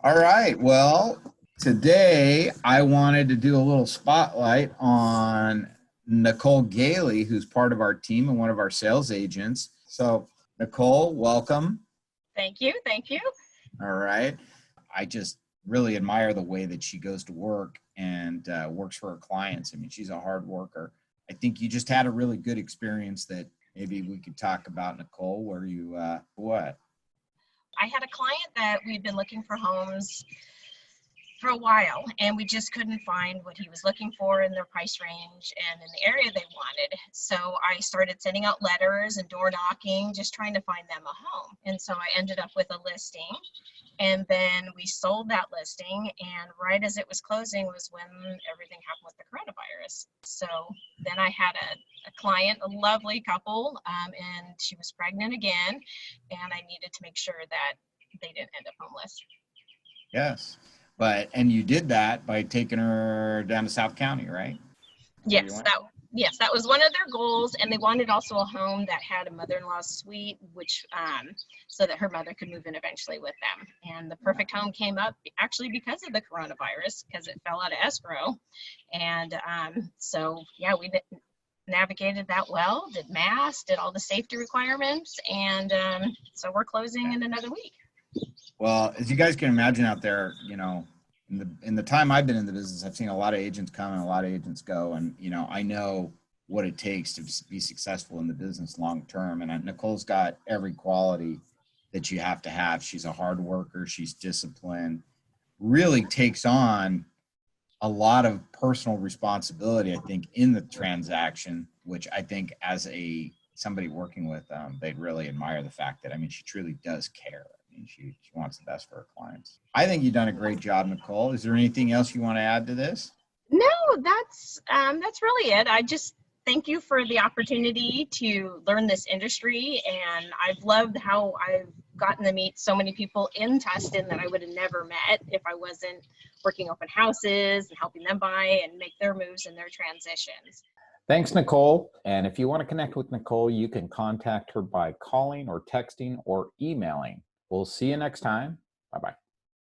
All right. Well, today I wanted to do a little spotlight on Nicole Galey, who's part of our team and one of our sales agents. So, Nicole, welcome. Thank you. Thank you. All right. I just really admire the way that she goes to work and works for her clients. I mean, she's a hard worker. I think you just had a really good experience that maybe we could talk about, Nicole, where you, what? I had a client that we'd been looking for homes for a while, and we just couldn't find what he was looking for in their price range and in the area they wanted. So I started sending out letters and door knocking, just trying to find them a home. And so I ended up with a listing. And then we sold that listing, and right as it was closing was when everything happened with the coronavirus. So then I had a client, a lovely couple, and she was pregnant again, and I needed to make sure that they didn't end up homeless. Yes. And you did that by taking her down to South County, right? Yes, that was one of their goals, and they wanted also a home that had a mother-in-law's suite, which so that her mother could move in eventually with them. And the perfect home came up actually because of the coronavirus, because it fell out of escrow. And so yeah, we navigated that well, did mass, did all the safety requirements, and so we're closing in another week. Well, as you guys can imagine out there, in the time I've been in the business, I've seen a lot of agents come and a lot of agents go, and I know what it takes to be successful in the business long term. And Nicole's got every quality that you have to have. She's a hard worker. She's disciplined. Really takes on a lot of personal responsibility, I think, in the transaction, which I think as somebody working with them, they'd really admire the fact that, she truly does care. She wants the best for her clients. I think you've done a great job, Nicole. Is there anything else you want to add to this? No, that's really it. I just thank you for the opportunity to learn this industry, and I've loved how I've gotten to meet so many people in Tustin that I would have never met if I wasn't working open houses and helping them buy and make their moves and their transitions. Thanks, Nicole. And if you want to connect with Nicole, you can contact her by calling or texting or emailing. We'll see you next time. Bye-bye.